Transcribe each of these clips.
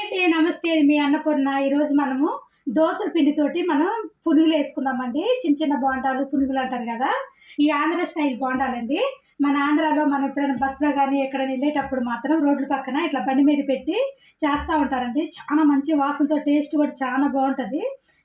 అండి, నమస్తే. మీ అన్నపూర్ణ. ఈరోజు మనము దోసల పిండితోటి మనం పునుగులు వేసుకుందామండి. చిన్న చిన్న బోండాలు పునుగులు అంటారు కదా, ఈ ఆంధ్ర స్టైల్ బోండాలండి. మన ఆంధ్రాలో మనం ఎప్పుడైనా బస్సులో కానీ ఎక్కడైనా వెళ్ళేటప్పుడు మాత్రం రోడ్ల పక్కన ఇట్లా బండి మీద పెట్టి చేస్తూ ఉంటారండి. చాలా మంచి వాసనతో, టేస్ట్ కూడా చాలా బాగుంటుంది.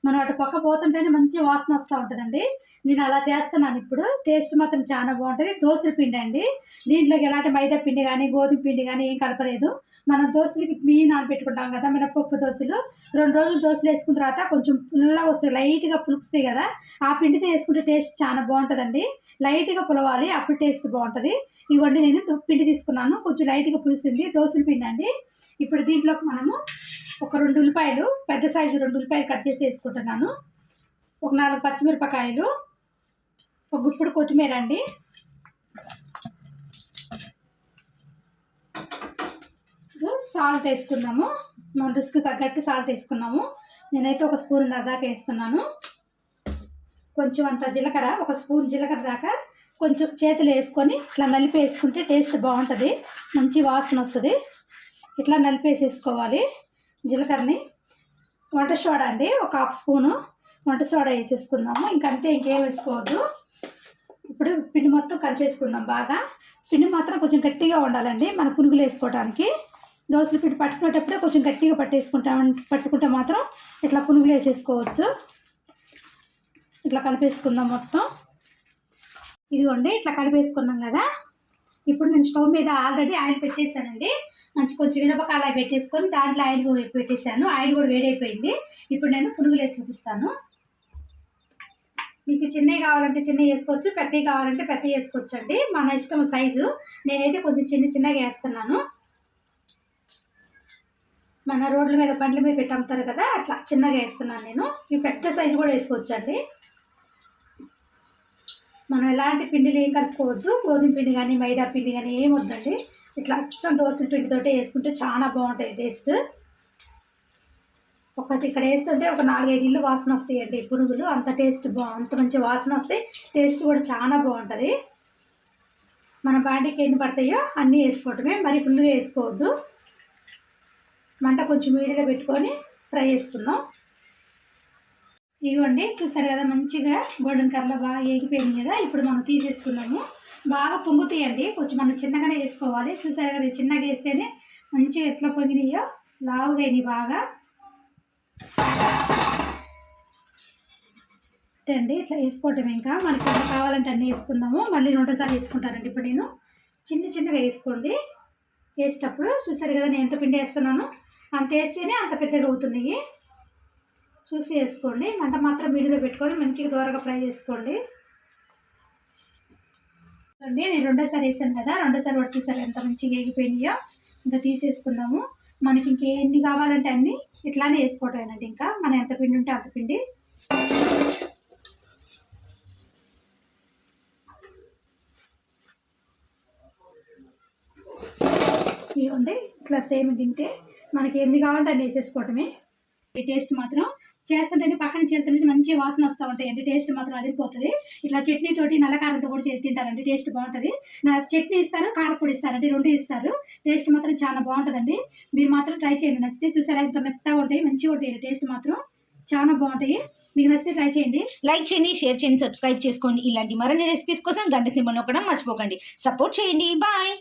మనం అటు పక్క పోతుంటేనే మంచి వాసన వస్తూ ఉంటుందండి. నేను అలా చేస్తున్నాను ఇప్పుడు. టేస్ట్ మాత్రం చాలా బాగుంటుంది. దోసల పిండి అండి. దీంట్లోకి ఎలాంటి మైదా పిండి కానీ గోధుమ పిండి కానీ ఏం కలపలేదు. మనం దోశలకి బియ్యం నానబెట్టుకుంటాం కదా, మినపప్పు దోశలు. 2 రోజులు దోశలు వేసుకున్న తర్వాత కొంచెం పుల్లగా వస్తాయి, లైట్గా పులుపుస్తాయి కదా, ఆ పిండితో వేసుకుంటే టేస్ట్ చాలా బాగుంటుందండి. లైట్గా పులవాలి, అప్పుడు టేస్ట్ బాగుంటుంది. ఇవ్వండి, నేను పిండి తీసుకున్నాను, కొంచెం లైట్గా పులిసింది దోశల పిండి అండి. ఇప్పుడు దీంట్లోకి మనము ఒక 2 ఉల్లిపాయలు, పెద్ద సైజు 2 ఉల్లిపాయలు కట్ చేసి వేసుకుంటున్నాను. ఒక 4 పచ్చిమిరపకాయలు, ఒక గుప్పుడు కొత్తిమీర అండి, సాల్ట్ వేసుకున్నాము. మన రుచికి తగ్గట్టు సాల్ట్ వేసుకున్నాము. నేనైతే 1 స్పూన్ దాకా వేస్తున్నాను. కొంచెం అంత జీలకర్ర, 1 స్పూన్ జీలకర్ర దాకా కొంచెం చేతులు వేసుకొని ఇట్లా నలిపి వేసుకుంటే టేస్ట్ బాగుంటుంది, మంచి వాసన వస్తుంది. ఇట్లా నలిపి వేసేసుకోవాలి జీలకర్రని. వంట సోడా అండి, ఒక 1/2 స్పూను వంట సోడా వేసేసుకుందాము. ఇంకంతే, ఇంకేం వేసుకోవద్దు. ఇప్పుడు పిండి మొత్తం కలిపేసుకుందాం బాగా. పిండి మాత్రం కొంచెం గట్టిగా ఉండాలండి మన పునుగులు వేసుకోవడానికి. దోశల పిండి పట్టుకునేటప్పుడే కొంచెం గట్టిగా పట్టుకుంటే మాత్రం ఇట్లా పునుగులు వేసేసుకోవచ్చు. ఇట్లా కలిపేసుకుందాం మొత్తం. ఇదిగోండి, ఇట్లా కలిపేసుకున్నాం కదా. ఇప్పుడు నేను స్టవ్ మీద ఆల్రెడీ ఆయిల్ పెట్టేశానండి. కొంచెం మిరపకాయలు పెట్టేసుకొని దాంట్లో ఆయిల్ పెట్టేశాను. ఆయిల్ కూడా వేడైపోయింది. ఇప్పుడు నేను పునుగులు వేసి చూపిస్తాను. మీకు చిన్నవి కావాలంటే చిన్నవి వేసుకోవచ్చు, పెద్దవి కావాలంటే పెద్దవి వేసుకోవచ్చు అండి, మన ఇష్టం సైజు. నేనైతే కొంచెం చిన్నగా వేస్తున్నాను. మన రోడ్ల మీద బండ్ల మీద పెట్టి అమ్ముతారు కదా, అట్లా చిన్నగా వేస్తున్నాను నేను. ఈ పెద్ద సైజు కూడా వేసుకోవచ్చు అండి. మనం ఎలాంటి పిండిలు ఏం కలుపుకోవద్దు, గోధుమ పిండి కానీ మైదా పిండి కానీ ఏం వద్దండి. ఇట్లా అచ్చం దోసల పిండితోటే వేసుకుంటే చాలా బాగుంటుంది టేస్ట్. ఒకటి ఇక్కడ వేస్తుంటే ఒక 4-5 ఇల్లు వాసన వస్తాయండి పునుగులు. అంత టేస్ట్ అంత మంచి వాసన వస్తాయి, టేస్ట్ కూడా చాలా బాగుంటుంది. మన బాడీకి ఎన్ని పడతాయో అన్నీ వేసుకోవటమే, మరి ఫుల్గా వేసుకోవద్దు. మంట కొంచెం మీడియంగా పెట్టుకొని ఫ్రై చేసుకుందాం. ఇదిగోండి, చూస్తారు కదా, మంచిగా గోల్డెన్ కలర్లో బాగా ఏగిపోయింది కదా. ఇప్పుడు మనం తీసేసుకున్నాము. బాగా పొంగుతాయండి, కొంచెం మనం చిన్నగానే వేసుకోవాలి. చూసారు కదా, చిన్నగా వేస్తేనే మంచిగా ఎట్లా పొంగినాయో, లావుగా అయినాయి బాగా అండి. ఇట్లా వేసుకోవటం, ఇంకా మనకి ఎంత కావాలంటే అన్నీ వేసుకుందాము. మళ్ళీ 2 సార్లు వేసుకుంటానండి. ఇప్పుడు నేను చిన్నగా వేసుకోండి. వేసేటప్పుడు చూసారు కదా, నేను ఎంత పిండి వేస్తున్నాను, అంత వేస్తేనే అంత పెద్దగా అవుతున్నాయి. చూసి వేసుకోండి. మంట మాత్రం మీడియంలో పెట్టుకొని మంచిగా దూరగా ఫ్రై చేసుకోండి అండి. నేను 2వ సారి వేసాను కదా, 2వ సారి కూడా చూసారు ఎంత మంచిగా వేగిపోయినాయో. ఇంకా తీసేసుకుందాము. మనకి ఇంకెన్ని కావాలంటే అన్నీ ఇట్లానే వేసుకోవటమేనండి. ఇంకా మనం ఎంత పిండి ఉంటే అంత పిండి. ఇవ్వండి, ఇట్లా సేమ్ తింటే మనకి ఎన్ని కావాలంటే అన్ని వేసేసుకోవటమే. ఈ టేస్ట్ మాత్రం చేస్తుంటే పక్కన చేస్తుంటే మంచి వాసన వస్తూ ఉంటాయండి. టేస్ట్ మాత్రం అదిరిపోతుంది. ఇట్లా చట్నీతోటి నల్లకారంతో కూడా తింటారండి, టేస్ట్ బాగుంటుంది. నాకు చట్నీ ఇస్తారు, కారపొడి ఇస్తారండి, 2 ఇస్తారు. టేస్ట్ మాత్రం చాలా బాగుంటుందండి. మీరు మాత్రం ట్రై చేయండి. నచ్చితే చూసారా ఇంత మెత్తగా ఉంటాయి, మంచిగా ఉంటాయి. టేస్ట్ మాత్రం చాలా బాగుంటాయి. మీకు నచ్చితే ట్రై చేయండి. లైక్ చేయండి, షేర్ చేయండి, సబ్స్క్రైబ్ చేసుకోండి. ఇలాంటి మరిన్ని రెసిపీస్ కోసం గంట సింబల్ నొక్కడం మర్చిపోకండి. సపోర్ట్ చేయండి. బాయ్.